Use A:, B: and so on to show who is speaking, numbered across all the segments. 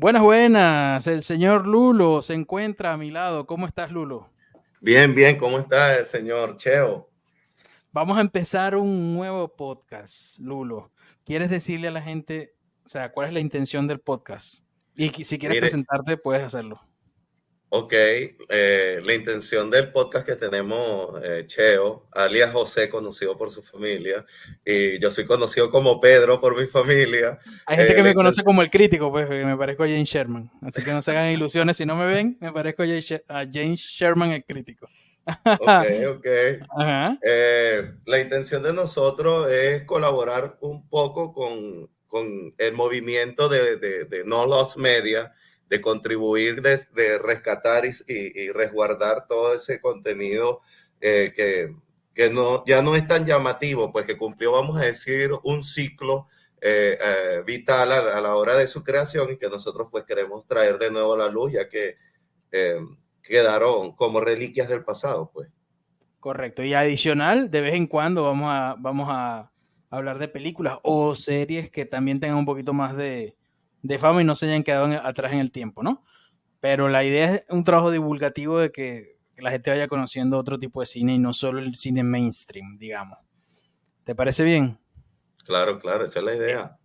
A: Buenas, buenas. El señor Lulo se encuentra a mi lado. ¿Cómo estás, Lulo?
B: Bien, bien, ¿cómo está el señor Cheo?
A: Vamos a empezar un nuevo podcast, Lulo. ¿Quieres decirle a la gente, o sea, cuál es la intención del podcast? Y si quieres
B: Mire,
A: presentarte, puedes hacerlo.
B: ok, la intención del podcast que tenemos, Cheo, alias José, conocido por su familia, y yo soy conocido como Pedro por mi familia.
A: Hay gente que
B: La
A: me conoce
B: intención,
A: como el crítico, pues, que me parezco a James Sherman. Así que no se hagan ilusiones. Si no me ven, me parezco a James Sherman, el crítico.
B: ok, ok.
A: Ajá.
B: La intención de nosotros es colaborar un poco con el movimiento de No Lost Media, de contribuir, de rescatar y resguardar todo ese contenido que no, ya no es tan llamativo, pues que cumplió, vamos a decir, un ciclo vital a la hora de su creación y que nosotros pues queremos traer de nuevo a la luz, ya que eh, quedaron como reliquias del pasado, pues.
A: Correcto. Y adicional, de vez en cuando vamos a hablar de películas o series que también tengan un poquito más de fama y no se hayan quedado atrás en el tiempo, ¿no? Pero la idea es un trabajo divulgativo de que la gente vaya conociendo otro tipo de cine y no solo el cine mainstream, digamos. ¿Te parece bien?
B: Claro, claro, esa es la idea.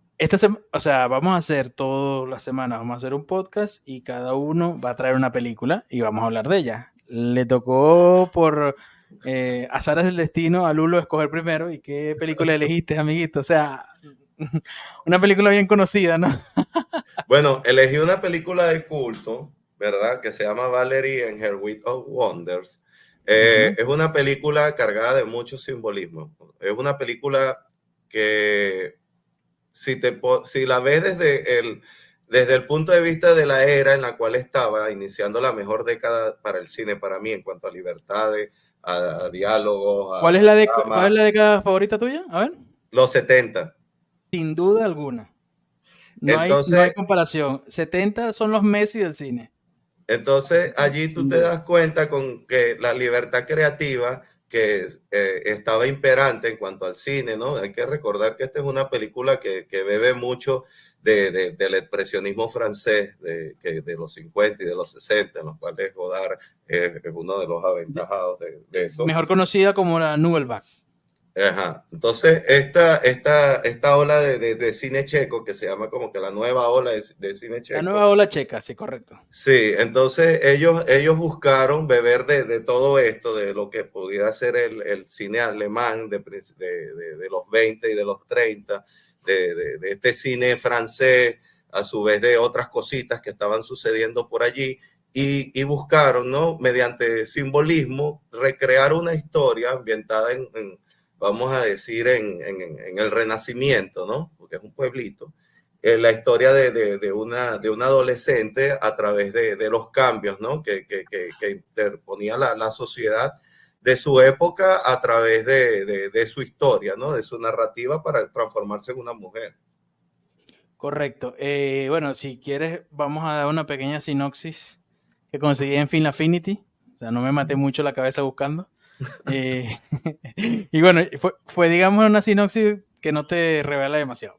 A: O sea, vamos a hacer todas las semanas, vamos a hacer un podcast y cada uno va a traer una película y vamos a hablar de ella. Le tocó por azares del destino a Lulo escoger primero. ¿Y qué película elegiste, amiguito? O sea, una película bien conocida, ¿no?
B: Bueno, elegí una película de culto, ¿verdad? Que se llama Valerie and Her Wit of Wonders.
A: Ujú.
B: Es una película cargada de mucho simbolismo. Es una película que si la ves desde el punto de vista de la era en la cual estaba, iniciando la mejor década para el cine, para mí, en cuanto a libertades, a diálogos, a
A: ¿Cuál es
B: trama,
A: la década favorita tuya? A ver.
B: los 70.
A: Sin duda alguna. No hay
B: Entonces,
A: comparación. 70 son los Messi del cine. Así
B: Entonces,
A: que,
B: allí tú
A: sin
B: te
A: duda.
B: das cuenta con que la libertad creativa que estaba imperante en cuanto al cine, ¿no? Hay que recordar que esta es una película que bebe mucho del expresionismo francés de los 50 y de los 60, en los cuales Godard es uno de los
A: De-
B: aventajados de eso.
A: Mejor conocida como la Nouvelle Vague.
B: Ajá. Entonces, esta ola de cine checo, que se llama como que la nueva ola de cine
A: La
B: checo.
A: nueva ola checa, sí, correcto.
B: Sí, entonces ellos buscaron beber de todo esto, de lo que pudiera ser el cine alemán de los 20 y de los 30, de este cine francés, a su vez de otras cositas que estaban sucediendo por allí, y buscaron, ¿no? Mediante simbolismo, recrear una historia ambientada vamos a decir, en el Renacimiento, ¿no? Porque es un pueblito, la historia de una adolescente a través de los cambios, ¿no? Que interponía la sociedad de su época a través de su historia, ¿no? De su narrativa para transformarse en una mujer.
A: Correcto. Bueno, si quieres, vamos a dar una pequeña sinopsis que conseguí en Film Affinity. O sea, no me maté mucho la cabeza buscando. Eh, y bueno, digamos, una sinopsis que no te revela demasiado.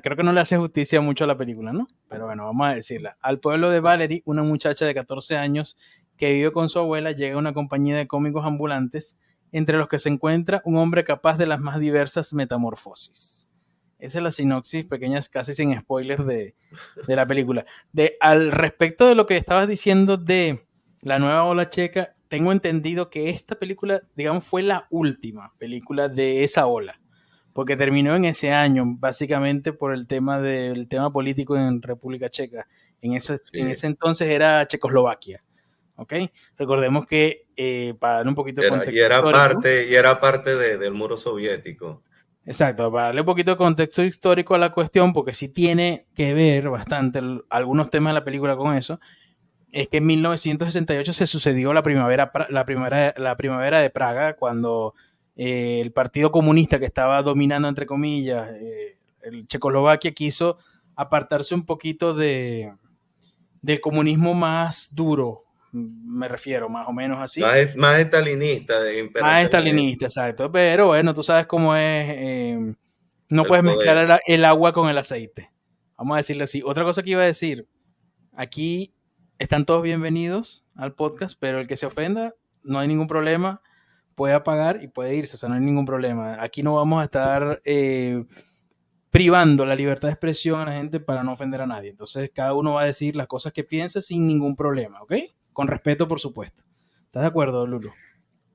A: Creo que no le hace justicia mucho a la película, ¿no? Pero bueno, vamos a decirla. Al pueblo de Valerie, una muchacha de 14 años que vive con su abuela, llega a una compañía de cómicos ambulantes, entre los que se encuentra un hombre capaz de las más diversas metamorfosis. Esa es la sinopsis, pequeñas, casi sin spoilers de la película. Al respecto de lo que estabas diciendo de la nueva ola checa, tengo entendido que esta película, digamos, fue la última película de esa ola, porque terminó en ese año, básicamente por el tema del tema político en República Checa. En
B: Sí.
A: ese entonces era Checoslovaquia. ¿Ok? Recordemos que, para darle un poquito de contexto histórico,
B: Y era parte del muro soviético.
A: exacto, para darle un poquito de contexto histórico a la cuestión, porque sí tiene que ver bastante algunos temas de la película con eso, es que en 1968 se sucedió la primavera de Praga, cuando el Partido Comunista, que estaba dominando, entre comillas, el Checoslovaquia, quiso apartarse un poquito del comunismo más duro, me refiero, más o menos así.
B: Más estalinista,
A: Más
B: imperante
A: estalinista, exacto. Pero bueno, tú sabes cómo es. No
B: el
A: puedes mezclar
B: poder.
A: el agua con el aceite. Vamos a decirlo así. Otra cosa que iba a decir, aquí están todos bienvenidos al podcast, pero el que se ofenda, no hay ningún problema, puede apagar y puede irse, o sea, no hay ningún problema. Aquí no vamos a estar privando la libertad de expresión a la gente para no ofender a nadie. Entonces, cada uno va a decir las cosas que piensa sin ningún problema, ¿ok? Con respeto, por supuesto. ¿Estás de acuerdo, Lulu?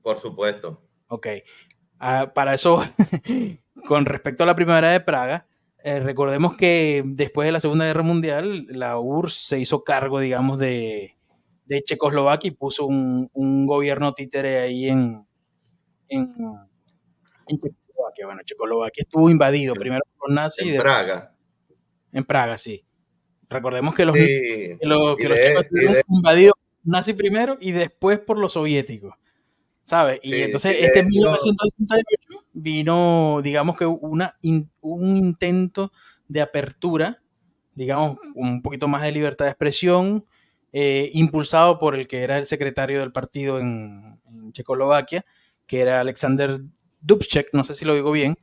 B: Por supuesto.
A: Ok. Para eso, con respecto a la Primavera de Praga, recordemos que después de la Segunda Guerra Mundial, la URSS se hizo cargo, digamos, de Checoslovaquia y puso un gobierno títere ahí en, en Checoslovaquia. Bueno, Checoslovaquia estuvo invadido
B: En,
A: primero por los nazis y
B: en
A: después
B: Praga.
A: en Praga, sí. Recordemos que
B: Sí,
A: que los checos estuvieron invadidos por los nazis primero y después por los soviéticos. ¿Sabes? Y
B: sí,
A: entonces,
B: y de
A: este
B: hecho,
A: 1968 vino, digamos que un intento de apertura, digamos, un poquito más de libertad de expresión, impulsado por el que era el secretario del partido en Checoslovaquia, que era Alexander Dubček, no sé si lo digo bien,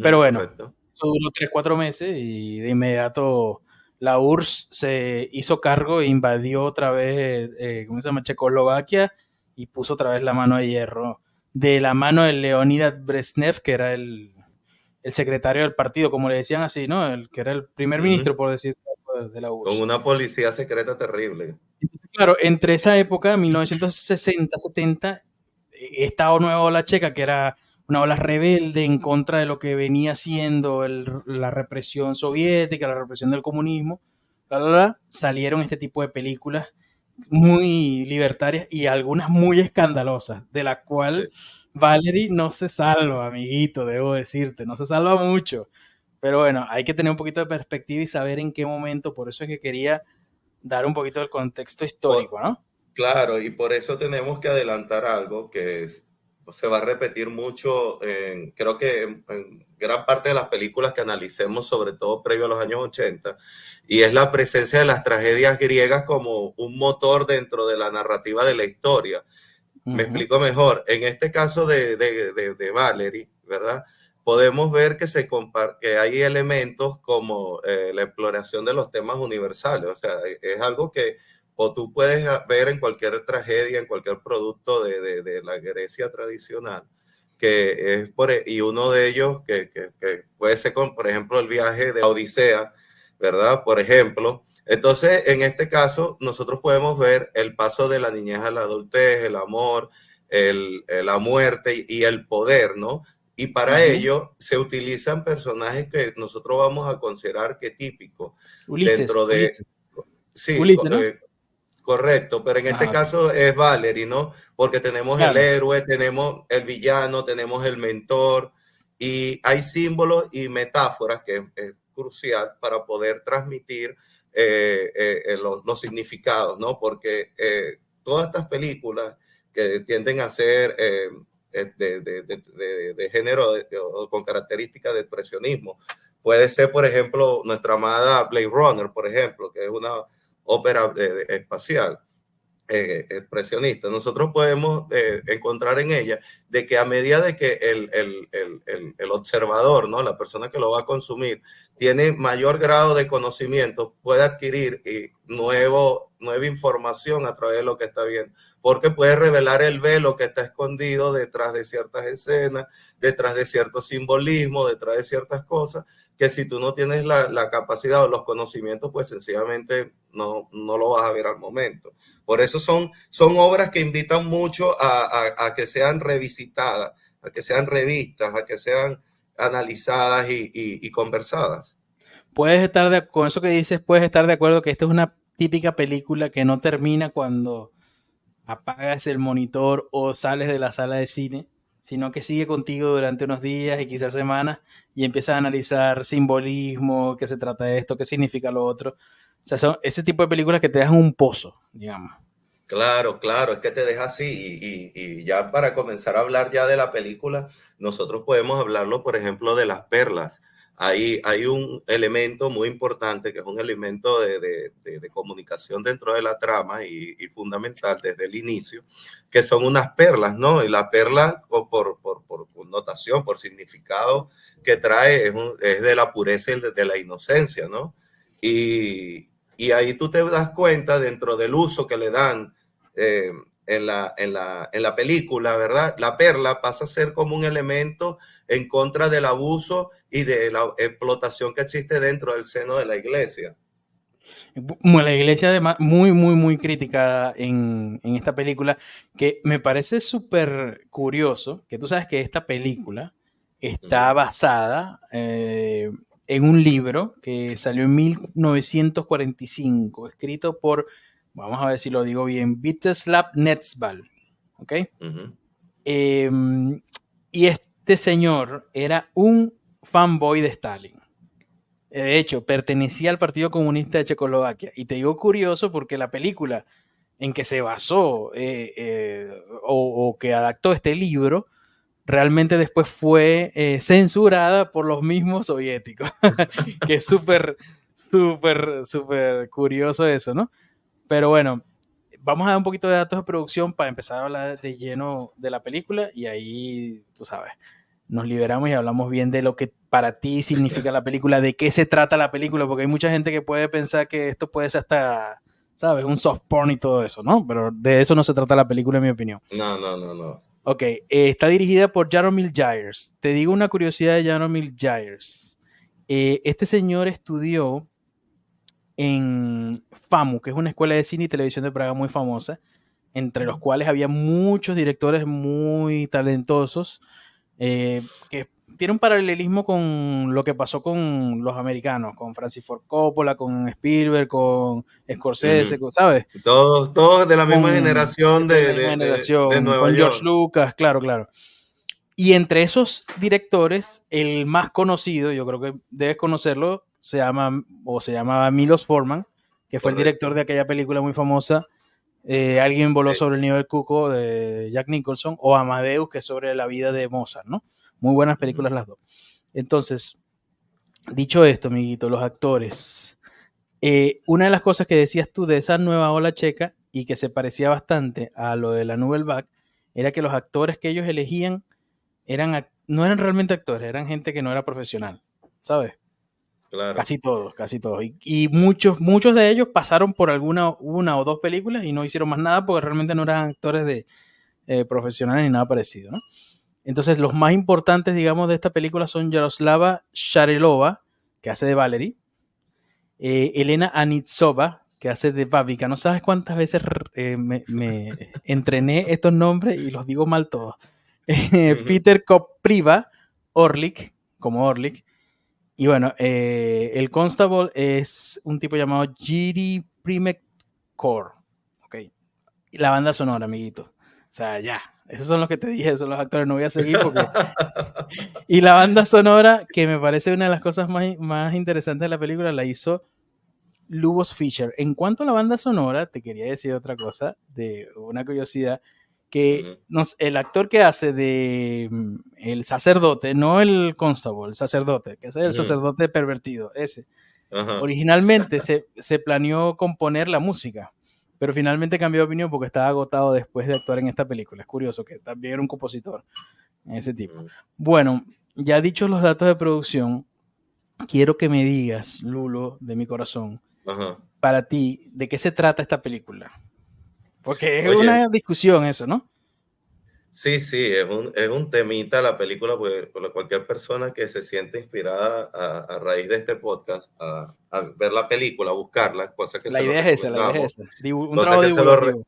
A: pero bueno,
B: correcto.
A: eso duró 3, 4 meses y de inmediato la URSS se hizo cargo e invadió otra vez, ¿cómo se llama? Checoslovaquia y puso otra vez la mano de hierro de la mano de Leonidas Brezhnev, que era el secretario del partido, como le decían así, ¿no? El que era el primer
B: Ujú.
A: ministro, por decir, de la
B: Con
A: URSS.
B: una policía secreta terrible.
A: Entonces, claro, entre esa época, 1960, 70, esta nueva ola checa, que era una ola rebelde en contra de lo que venía siendo la represión soviética, la represión del comunismo, salieron este tipo de películas muy libertarias y algunas muy escandalosas, de la
B: Sí.
A: cual Valerie no se salva, amiguito, debo decirte, no se salva mucho. Pero bueno, hay que tener un poquito de perspectiva y saber en qué momento, por eso es que quería dar un poquito del contexto
B: Por-
A: histórico, ¿no?
B: claro, y por eso tenemos que adelantar algo que se va a repetir mucho, creo que en gran parte de las películas que analicemos, sobre todo previo a los años 80, y es la presencia de las tragedias griegas como un motor dentro de la narrativa de la historia. Me
A: Ujú.
B: explico mejor. En este caso de Valerie, ¿verdad? Podemos ver que, que hay elementos como la exploración de los temas universales. O sea, es algo que o tú puedes ver en cualquier tragedia, en cualquier producto de la Grecia tradicional, que es y uno de ellos que puede ser, con, por ejemplo, el viaje de Odisea, ¿verdad? Por ejemplo, entonces, en este caso, nosotros podemos ver el paso de la niñez a la adultez, el amor, la muerte y el poder, ¿no? Y para
A: Ujú.
B: ello se utilizan personajes que nosotros vamos a considerar que típicos
A: Ulises,
B: dentro de,
A: Ulises,
B: sí,
A: Ulises, ¿no?
B: correcto, pero en este
A: Ajá, ok,
B: caso es Valerie, ¿no? Porque tenemos el
A: claro.
B: héroe, tenemos el villano, tenemos el mentor y hay símbolos y metáforas que es crucial para poder transmitir los significados, ¿no? Porque todas estas películas que tienden a ser de género o con características de expresionismo, puede ser, por ejemplo, nuestra amada Blade Runner, por ejemplo, que es una ópera espacial expresionista. Nosotros podemos encontrar en ella de que a medida de que el observador, ¿no? La persona que lo va a consumir, tiene mayor grado de conocimiento, puede adquirir nueva información a través de lo que está viendo, porque puede revelar el velo que está escondido detrás de ciertas escenas, detrás de ciertos simbolismos, detrás de ciertas cosas, que si tú no tienes la capacidad o los conocimientos, pues sencillamente no lo vas a ver al momento. Por eso son obras que invitan mucho a que sean revisitadas, a que sean revistas, a que sean analizadas y conversadas.
A: Con eso que dices, puedes estar de acuerdo que esta es una típica película que no termina cuando apagas el monitor o sales de la sala de cine, sino que sigue contigo durante unos días y quizás semanas y empiezas a analizar simbolismo, qué se trata de esto, qué significa lo otro. O sea, son ese tipo de películas que te dejan un pozo, digamos.
B: Claro, claro, es que te deja así. Y ya para comenzar a hablar ya de la película, nosotros podemos hablarlo, por ejemplo, de las perlas. Hay un elemento muy importante que es un elemento de comunicación dentro de la trama y fundamental desde el inicio, que son unas perlas, ¿no? Y la perla, por connotación, por significado que trae, es de la pureza y de la inocencia, ¿no? Y ahí tú te das cuenta dentro del uso que le dan en la película, ¿verdad? La perla pasa a ser como un elemento en contra del abuso y de la explotación que existe dentro del seno de la iglesia.
A: La iglesia además muy, muy, muy criticada en esta película, que me parece súper curioso, que tú sabes que esta película está basada en un libro que salió en 1945, escrito por, vamos a ver si lo digo bien, Vítězslav Netzval, ¿ok? Y este señor era un fanboy de Stalin. De hecho, pertenecía al Partido Comunista de Checoslovaquia. Y te digo curioso porque la película en que se basó o que adaptó este libro, realmente después fue censurada por los mismos soviéticos. Que es súper, súper, súper curioso eso, ¿no? Pero bueno, vamos a dar un poquito de datos de producción para empezar a hablar de lleno de la película y ahí, tú sabes, nos liberamos y hablamos bien de lo que para ti significa la película, de qué se trata la película, porque hay mucha gente que puede pensar que esto puede ser hasta, ¿sabes? Un soft porn y todo eso, ¿no? Pero de eso no se trata la película, en mi opinión.
B: No.
A: Ok, está dirigida por Jaromir Jagr. Te digo una curiosidad de Jaromir Jagr. Este señor estudió en FAMU, que es una escuela de cine y televisión de Praga muy famosa, entre los cuales había muchos directores muy talentosos, que tiene un paralelismo con lo que pasó con los americanos, con Francis Ford Coppola, con Spielberg, con Scorsese, ¿sabes?
B: Todos de la misma
A: Con,
B: generación
A: de la misma
B: de
A: generación,
B: Nueva
A: con George
B: York.
A: Lucas, claro, claro. Y entre esos directores, el más conocido, yo creo que debes conocerlo, se llamaba Milos Forman, que fue el
B: Correcto.
A: director de aquella película muy famosa, Alguien voló sobre el nido del cuco, de Jack Nicholson, o Amadeus, que es sobre la vida de Mozart, ¿no? Muy buenas películas las dos. Entonces, dicho esto, amiguito, los actores. Una de las cosas que decías tú de esa nueva ola checa y que se parecía bastante a lo de la Nouvelle Vague, era que los actores que ellos elegían no eran realmente actores, eran gente que no era profesional, ¿sabes?
B: Claro.
A: Casi todos, casi todos. Y muchos de ellos pasaron por una o dos películas y no hicieron más nada porque realmente no eran actores profesionales ni nada parecido, ¿no? Entonces, los más importantes, digamos, de esta película son Yaroslava Sharelova, que hace de Valerie, Elena Anitsova, que hace de Babica. No sabes cuántas veces me entrené estos nombres y los digo mal todos. Peter Kopriva, Orlik, como Orlik. Y bueno, el Constable es un tipo llamado Jiri Primek Core. Ok. Y la banda sonora, amiguito. O sea, ya. Esos son los que te dije, son los actores. No voy a seguir porque. Y la banda sonora, que me parece una de las cosas más interesantes de la película, la hizo Lubos Fischer. En cuanto a la banda sonora, te quería decir otra cosa, de una curiosidad, que el actor que hace de el sacerdote, no el constable, el sacerdote, que es el sacerdote pervertido, ese. Originalmente se planeó componer la música, pero finalmente cambió de opinión porque estaba agotado después de actuar en esta película. Es curioso que también era un compositor, ese tipo. Bueno, ya dichos los datos de producción, quiero que me digas, Lulo, de mi corazón, para ti, ¿de qué se trata esta película? Porque es una discusión eso, ¿no?
B: Sí, es un temita la película, pues cualquier persona que se siente inspirada a raíz de este podcast, a ver la película, a buscarla, cosa que
A: La
B: se lo
A: idea es esa, la idea es
B: recomendamos.
A: esa. Un trabajo divulgativo.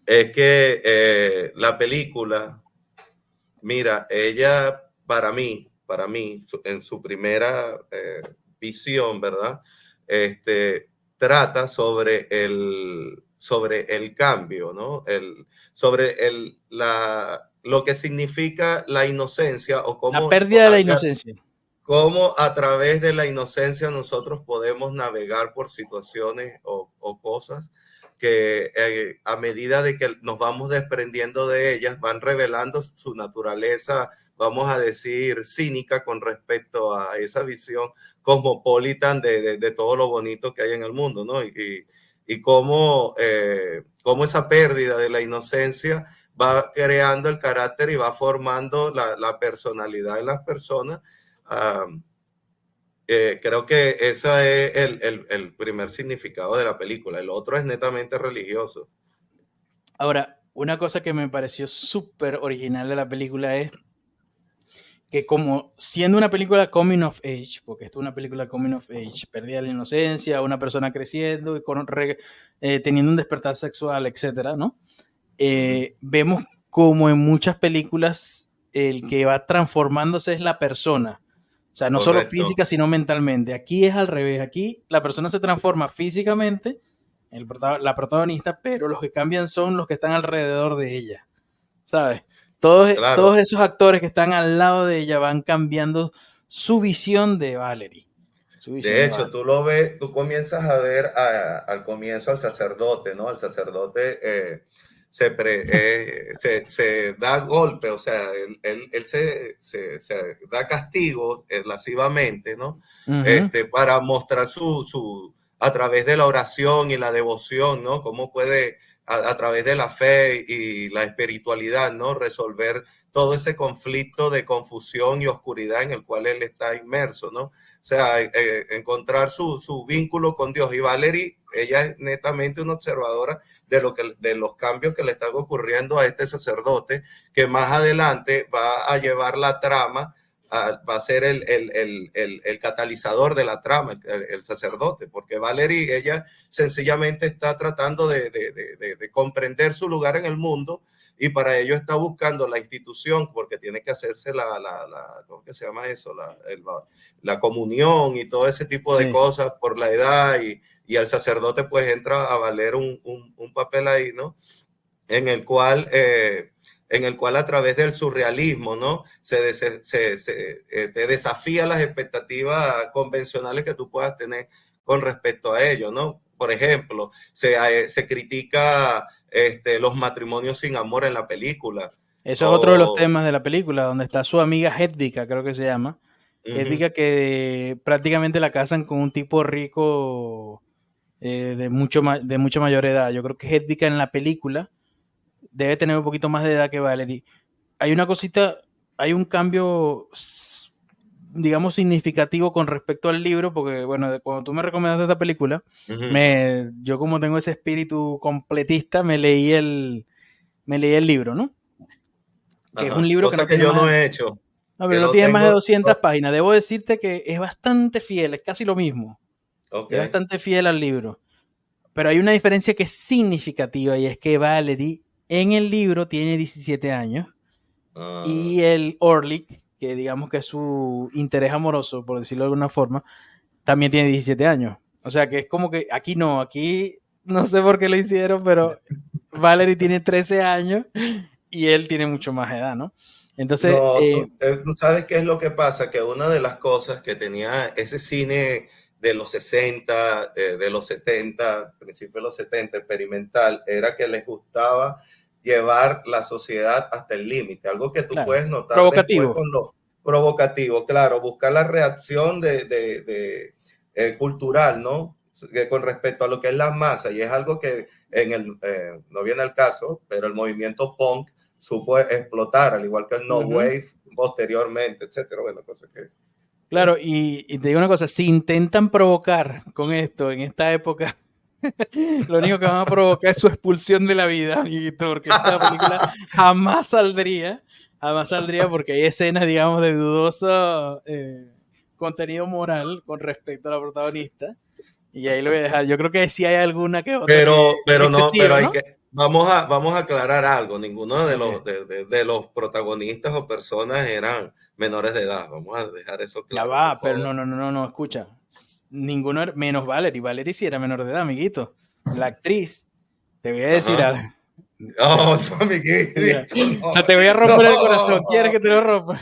B: Es que la película, mira, ella para mí, en su primera visión, ¿verdad? Trata sobre el cambio, ¿no? Lo que significa la inocencia o
A: La pérdida de la inocencia.
B: cómo a través de la inocencia nosotros podemos navegar por situaciones o cosas que a medida de que nos vamos desprendiendo de ellas, van revelando su naturaleza, vamos a decir, cínica con respecto a esa visión cosmopolitan de todo lo bonito que hay en el mundo, ¿no? Y cómo esa pérdida de la inocencia va creando el carácter y va formando la personalidad en las personas. Creo que ese es el primer significado de la película. El otro es netamente religioso.
A: Ahora, una cosa que me pareció súper original de la película es que como siendo una película coming of age, porque esto es una película coming of age, perdida la inocencia, una persona creciendo y teniendo un despertar sexual, etcétera, ¿no? Vemos como en muchas películas el que va transformándose es la persona. O sea, no solo
B: Correcto.
A: física, sino mentalmente. Aquí es al revés. Aquí la persona se transforma físicamente, la protagonista, pero los que cambian son los que están alrededor de ella. ¿Sabes? Todos
B: Claro.
A: esos actores que están al lado de ella van cambiando su visión de Valerie. Su visión
B: De
A: de
B: hecho,
A: Valerie.
B: tú lo ves, tú comienzas a ver al comienzo al sacerdote, ¿no? El sacerdote se da golpe, o sea, él se da castigo lascivamente, ¿no?
A: Ujú.
B: Para mostrar a través de la oración y la devoción, ¿no? Cómo puede, a través de la fe y la espiritualidad, ¿no? Resolver todo ese conflicto de confusión y oscuridad en el cual él está inmerso, ¿no? O sea, encontrar su vínculo con Dios. Y Valerie, ella es netamente una observadora de los cambios que le están ocurriendo a este sacerdote, que más adelante va a llevar la trama, va a ser el catalizador de la trama, el sacerdote, porque Valerie, ella sencillamente está tratando de comprender su lugar en el mundo, y para ello está buscando la institución, porque tiene que hacerse ¿cómo que se llama eso? La comunión y todo ese tipo de
A: Sí.
B: cosas por la edad, y el sacerdote pues entra a valer un papel ahí, ¿no? En el cual... a través del surrealismo, ¿no? Te desafía las expectativas convencionales que tú puedas tener con respecto a ello, ¿no? Por ejemplo, se critica los matrimonios sin amor en la película.
A: Eso es otro de los
B: O,
A: temas de la película, donde está su amiga Hedvika, creo que se llama.
B: uh-huh,
A: Hedvika que prácticamente la casan con un tipo rico de mucha mayor edad. Yo creo que Hedvika en la película debe tener un poquito más de edad que Valerie. Hay una cosita, hay un cambio, digamos, significativo con respecto al libro, porque, bueno, cuando tú me recomendaste esta película,
B: uh-huh.
A: yo como tengo ese espíritu completista, me leí el libro, ¿no? Que es un
B: Ajá.
A: libro que
B: Cosa
A: no
B: que
A: tiene
B: yo
A: más,
B: no he hecho,
A: no,
B: que
A: pero no
B: lo
A: tiene más de
B: tengo.
A: 200 páginas. Debo decirte que es bastante fiel, es casi lo mismo.
B: Ok.
A: Es bastante fiel al libro. Pero hay una diferencia que es significativa y es que Valerie en el libro tiene 17 años
B: Ah,
A: y el Orlick, que digamos que es su interés amoroso, por decirlo de alguna forma, también tiene 17 años. O sea que es como que aquí no sé por qué lo hicieron, pero Valerie tiene 13 años y él tiene mucho más edad, ¿no? Entonces,
B: no, tú sabes qué es lo que pasa, que una de las cosas que tenía ese cine de los 60, de los 70, principios de los 70, experimental, era que les gustaba llevar la sociedad hasta el límite, algo que tú
A: claro,
B: puedes notar después
A: provocativo.
B: con lo provocativo, claro, buscar la reacción cultural, ¿no? Con respecto a lo que es la masa, y es algo que no viene al caso, pero el movimiento punk supo explotar, al igual que el No
A: Ujú.
B: Wave posteriormente, etcétera. Bueno, cosas que...
A: Claro, y te digo una cosa, si intentan provocar con esto en esta época, lo único que van a provocar es su expulsión de la vida, amiguito, porque esta película jamás saldría porque hay escenas, digamos, de dudoso contenido moral con respecto a la protagonista. Y ahí lo voy a dejar. Yo creo que sí hay alguna que otra que
B: pero no, pero
A: excesiva,
B: hay
A: ¿no?
B: que, vamos a aclarar algo. Ninguno de
A: Ok.
B: los protagonistas o personas eran menores de edad. Vamos a dejar eso
A: Ya
B: claro, por
A: va, pero no,
B: favor.
A: no, no, no, no, escucha. Ninguno, menos Valerie. Valerie sí era menor de edad, amiguito. La actriz, te voy a decir
B: Ajá.
A: algo. Te-
B: Oh,
A: Mira,
B: amiguito,
A: o sea,
B: no,
A: te voy a romper el corazón. ¿Quieres
B: no.
A: que te lo rompa?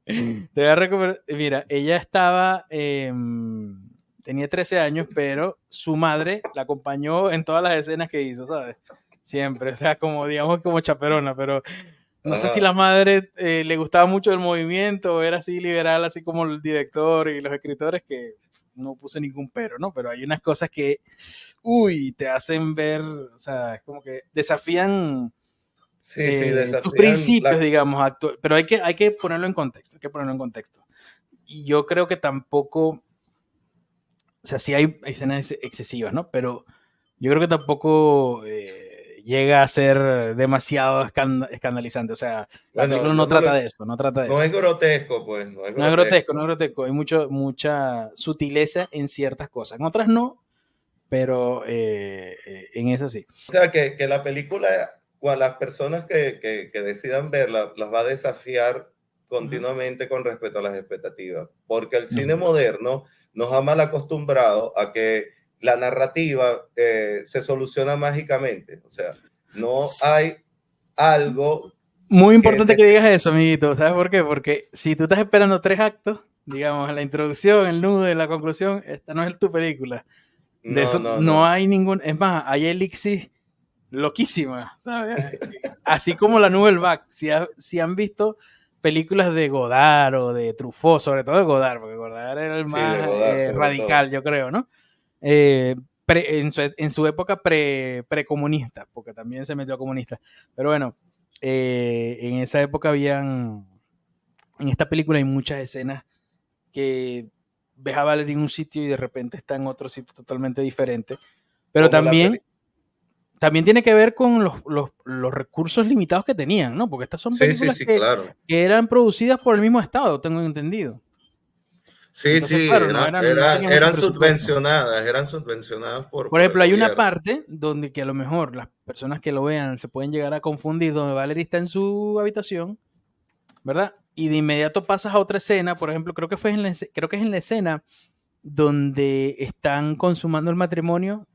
A: Te voy a recuperar. Mira, ella estaba, tenía 13 años, pero su madre la acompañó en todas las escenas que hizo, ¿sabes? Siempre, o sea, como digamos como chaperona, pero no sé si la
B: Ajá.
A: madre le gustaba mucho el movimiento o era así liberal, así como el director y los escritores, que no puse ningún pero, ¿no? Pero hay unas cosas que, uy, te hacen ver, o sea, es como que desafían
B: Sí, sí,
A: tus
B: desafían
A: principios,
B: la...
A: digamos, pero hay que ponerlo en contexto, hay que ponerlo en contexto. Y yo creo que tampoco, O sea, sí hay escenas excesivas, ¿no? Pero yo creo que tampoco llega a ser demasiado escandalizante. O sea, la
B: Bueno,
A: película no trata de eso, no trata de
B: no es
A: eso.
B: grotesco, pues, no es
A: No es grotesco,
B: grotesco.
A: no es grotesco. Hay mucha sutileza en ciertas cosas. En otras no, pero en esas sí.
B: O sea, que la película, a las personas que decidan verla, las va a desafiar
A: Ujú.
B: continuamente con respecto a las expectativas, porque el cine
A: Exacto.
B: moderno nos ha mal acostumbrado a que la narrativa se soluciona mágicamente. O sea, no hay algo
A: Muy
B: que
A: importante
B: te...
A: que digas eso, amiguito. ¿Sabes por qué? Porque si tú estás esperando 3 actos, digamos, la introducción, el nudo y la conclusión, esta no es tu película. De
B: No,
A: eso
B: no,
A: no
B: no.
A: hay ningún. Es más, hay elixir loquísima, ¿sabes? Así como la Nouvelle Vague. Si han visto películas de Godard o de Truffaut, sobre todo de Godard, porque Godard era el
B: Sí, de
A: más
B: Godard sobre todo.
A: radical, yo creo, ¿no? En su época precomunista, porque también se metió a comunista. Pero bueno, en esa época habían. En esta película hay muchas escenas que ves a Valerie en un sitio y de repente está en otro sitio totalmente diferente. Pero
B: Como la
A: también
B: película.
A: tiene que ver con los recursos limitados que tenían, ¿no? Porque estas son
B: Sí, sí,
A: películas
B: sí,
A: que,
B: claro.
A: que eran producidas por el mismo Estado, tengo entendido.
B: Sí,
A: Entonces,
B: sí,
A: claro, no tenía mucho presupuesto.
B: eran subvencionadas
A: Por
B: por el
A: ejemplo, hay una
B: gobierno.
A: parte donde que a lo mejor las personas que lo vean se pueden llegar a confundir, donde Valerie está en su habitación, ¿verdad? Y de inmediato pasas a otra escena, por ejemplo, creo que es en la escena donde están consumando el matrimonio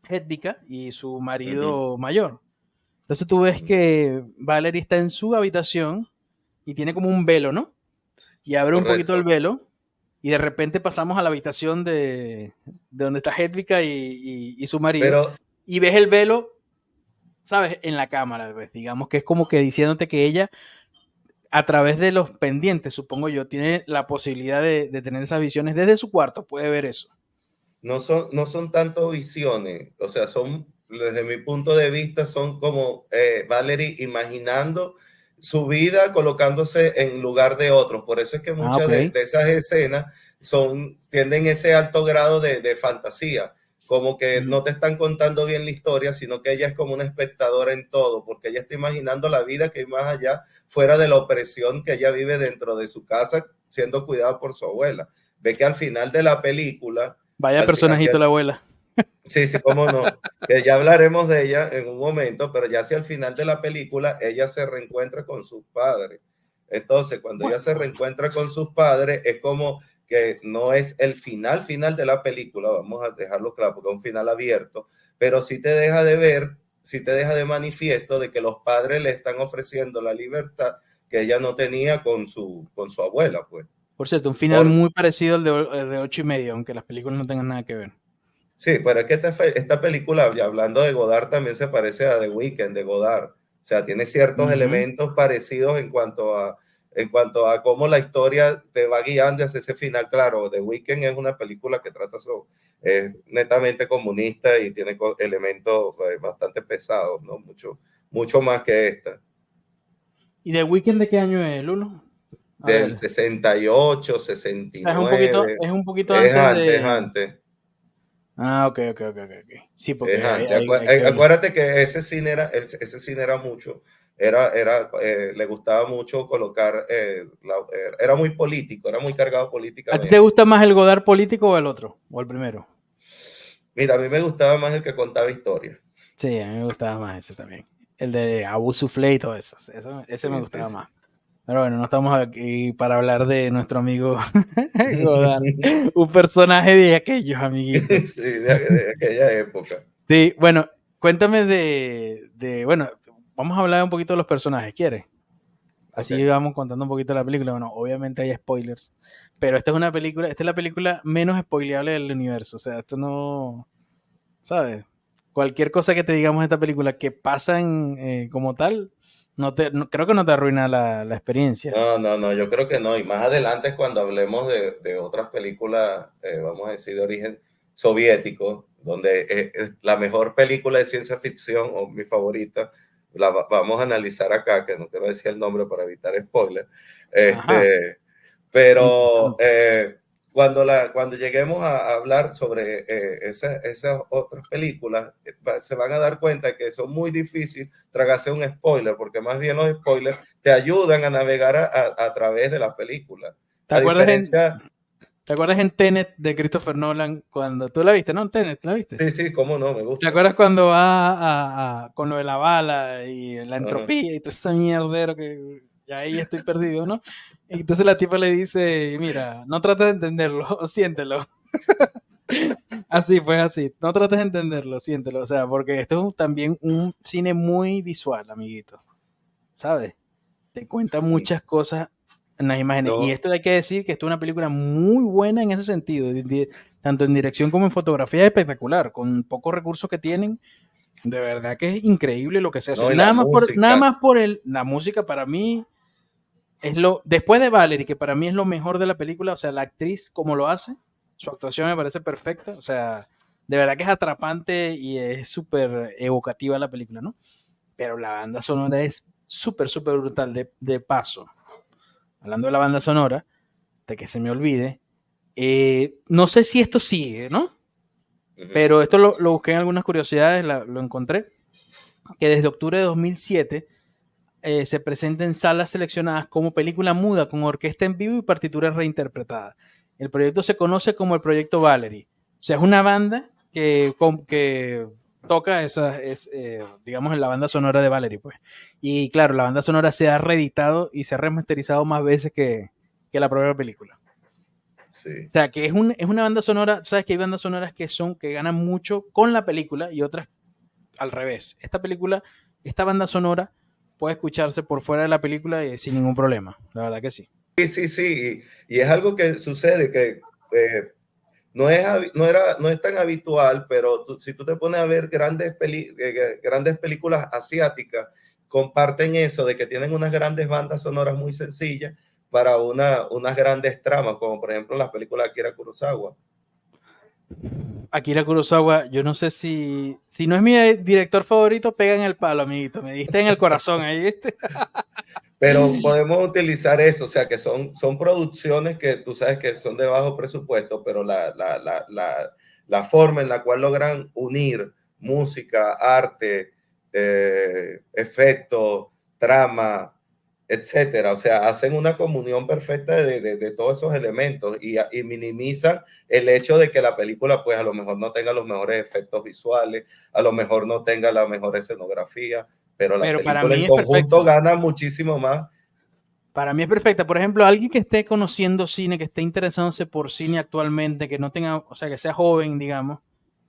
A: Hedvika y su
B: Ujú,
A: marido mayor. Entonces tú ves
B: ujú.
A: que Valerie está en su habitación y tiene como un velo, ¿no? Y abre un poquito el
B: Correcto.
A: velo y de repente pasamos a la habitación de donde está Hedvika y su marido
B: Pero,
A: y ves el velo, ¿sabes? En la cámara, pues, digamos que es como que diciéndote que ella, a través de los pendientes, supongo yo, tiene la posibilidad de tener esas visiones desde su cuarto, puede ver eso.
B: no son tanto visiones, o sea, son, desde mi punto de vista, son como Valerie imaginando su vida colocándose en lugar de otros. Por eso es que
A: Ah,
B: muchas
A: ok.
B: de esas escenas tienen ese alto grado de fantasía, como que
A: Ujú.
B: no te están contando bien la historia, sino que ella es como una espectadora en todo, porque ella está imaginando la vida que hay más allá, fuera de la opresión que ella vive dentro de su casa, siendo cuidada por su abuela. Ve que al final de la película,
A: Vaya
B: hacia,
A: personajito la abuela.
B: sí, sí, cómo no, que ya hablaremos de ella en un momento, pero ya hacia el final de la película, ella se reencuentra con sus padres. Entonces, cuando ella se
A: Bueno,
B: reencuentra con sus padres, es como que no es el final de la película, vamos a dejarlo claro, porque es un final abierto, pero sí te deja de ver, sí te deja de manifiesto de que los padres le están ofreciendo la libertad que ella no tenía con su abuela, pues.
A: por cierto, un final
B: Por,
A: muy parecido al de 8:30, aunque las películas no tengan nada que ver.
B: Sí, pero es que esta película, ya hablando de Godard, también se parece a The Weeknd de Godard. O sea, tiene ciertos
A: Ujú.
B: elementos parecidos en cuanto a cómo la historia te va guiando hacia ese final. Claro, The Weeknd es una película que trata sobre, es netamente comunista y tiene elementos bastante pesados, ¿no? Mucho más que esta.
A: ¿Y The Weeknd de qué año es, Lulo? A ver.
B: Del
A: O
B: 68, sesenta y
A: sea,
B: nueve,
A: es un poquito antes de.
B: antes.
A: Ah, ok, ok, ok, ok, ok. Sí,
B: Es
A: porque
B: antes.
A: hay que verla.
B: Acuérdate que ese cine era mucho, le gustaba mucho colocar, era muy político, era muy cargado
A: ¿A ti te
B: políticamente.
A: gusta más el Godard político o el otro? ¿O el primero?
B: Mira, a mí me gustaba más el que contaba historias.
A: Sí, a mí me gustaba más ese también. El de Abu Soufflé y todo eso. Ese me
B: Sí, sí,
A: gustaba
B: sí.
A: más. Pero bueno, no estamos aquí para hablar de nuestro amigo Godard. Un personaje de aquellos, amiguitos.
B: Sí, de aquella época.
A: Sí, bueno, cuéntame bueno, vamos a hablar un poquito de los personajes, ¿quieres?
B: Ok.
A: Así vamos contando un poquito de la película. Bueno, obviamente hay spoilers, pero esta es la película menos spoileable del universo. O sea, esto no, ¿sabes? Cualquier cosa que te digamos de esta película que pasa como tal, creo que no te arruina la experiencia.
B: No, no, no, yo creo que no. Y más adelante cuando hablemos de otras películas, vamos a decir, de origen soviético, donde es la mejor película de ciencia ficción o mi favorita, vamos a analizar acá, que no quiero decir el nombre para evitar spoiler.
A: Ajá,
B: Este, pero
A: interesante.
B: cuando lleguemos a hablar sobre esas otras películas, se van a dar cuenta que son muy difícil tragarse un spoiler, porque más bien los spoilers te ayudan a navegar a través de la película.
A: ¿Te
B: A
A: acuerdas en,
B: diferencia,
A: ¿Te acuerdas en Tenet de Christopher Nolan cuando tú la viste, no? Tenet, ¿la viste?
B: sí, sí, cómo no, me
A: ¿Te
B: gusta.
A: acuerdas cuando va con lo de la bala y la
B: Ajá.
A: entropía y toda esa mierdero que ya ahí estoy perdido, ¿no? Y entonces la tipa le dice, mira, no trates de entenderlo, siéntelo. Así, pues así, no trates de entenderlo, siéntelo. O sea, porque esto es también un cine muy visual, amiguito, ¿sabes? Te cuenta muchas cosas en las imágenes. Y
B: No,
A: esto hay que decir que esto es una película muy buena en ese sentido, tanto en dirección como en fotografía, es espectacular, con pocos recursos que tienen. De verdad que es increíble lo que se hace.
B: no, y la
A: Nada
B: música.
A: más por la música para mí es después de Valerie, que para mí es lo mejor de la película, o sea, la actriz como lo hace, su actuación me parece perfecta, o sea, de verdad que es atrapante y es súper evocativa la película, ¿no? Pero la banda sonora es súper, súper brutal. De paso, hablando de la banda sonora, de que se me olvide, no sé si esto sigue, ¿no?
B: Ujú.
A: Pero esto lo busqué en algunas curiosidades, lo encontré, que desde octubre de 2007 se presenta en salas seleccionadas como película muda con orquesta en vivo y partituras reinterpretadas. El proyecto se conoce como el Proyecto Valerie. O sea, es una banda que toca digamos, en la banda sonora de Valerie, pues. Y claro, la banda sonora se ha reeditado y se ha remasterizado más veces que la propia película.
B: Sí.
A: O sea, que es una banda sonora, sabes que hay bandas sonoras que ganan mucho con la película y otras al revés. Esta banda sonora puede escucharse por fuera de la película sin ningún problema. La verdad que sí.
B: Sí, sí, sí. Y es algo que sucede que no es tan habitual, pero si tú te pones a ver grandes películas asiáticas, comparten eso de que tienen unas grandes bandas sonoras muy sencillas para unas grandes tramas, como por ejemplo las películas de Akira Kurosawa.
A: Akira Kurosawa, yo no sé si no es mi director favorito, pega en el palo, amiguito. Me diste en el corazón ahí, ¿viste?
B: Pero podemos utilizar eso, o sea, que son producciones que tú sabes que son de bajo presupuesto, pero la forma en la cual logran unir música, arte, efecto, trama, etcétera. O sea, hacen una comunión perfecta de todos esos elementos y minimizan el hecho de que la película, pues a lo mejor no tenga los mejores efectos visuales, a lo mejor no tenga la mejor escenografía, pero la
A: Pero para
B: película en
A: mí es
B: conjunto
A: perfecta.
B: gana muchísimo más.
A: Para mí es perfecta. Por ejemplo, alguien que esté conociendo cine, que esté interesándose por cine actualmente, que no tenga, o sea, que sea joven, digamos,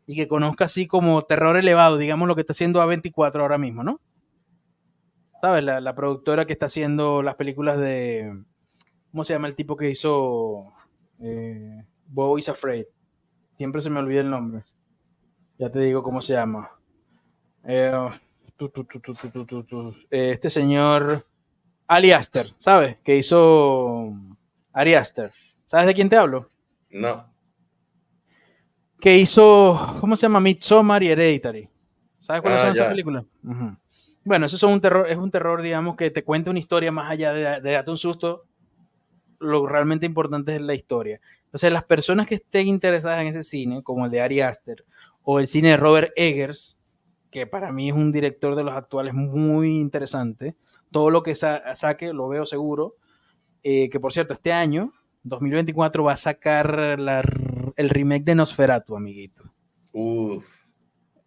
A: y que conozca así como terror elevado, digamos, lo que está haciendo A24 ahora mismo, ¿no? ¿Sabes? La productora que está haciendo las películas de. ¿Cómo se llama el tipo que hizo Beau is Afraid? Siempre se me olvida el nombre. Ya te digo cómo se llama. Eh, este señor Ali Aster, ¿sabes? Que hizo Ari Aster. ¿Sabes de quién te hablo?
B: No.
A: Que hizo, ¿cómo se llama? Midsommar y Hereditary. ¿Sabes cuáles
B: Ah,
A: son esas
B: ya.
A: películas? Uh-huh. Bueno, eso es un terror, digamos, que te cuenta una historia más allá de darte un susto. Lo realmente importante es la historia. Entonces, las personas que estén interesadas en ese cine, como el de Ari Aster o el cine de Robert Eggers, que para mí es un director de los actuales muy interesante, todo lo que saque lo veo seguro, que por cierto, este año, 2024, va a sacar el remake de Nosferatu, amiguito.
B: Uf.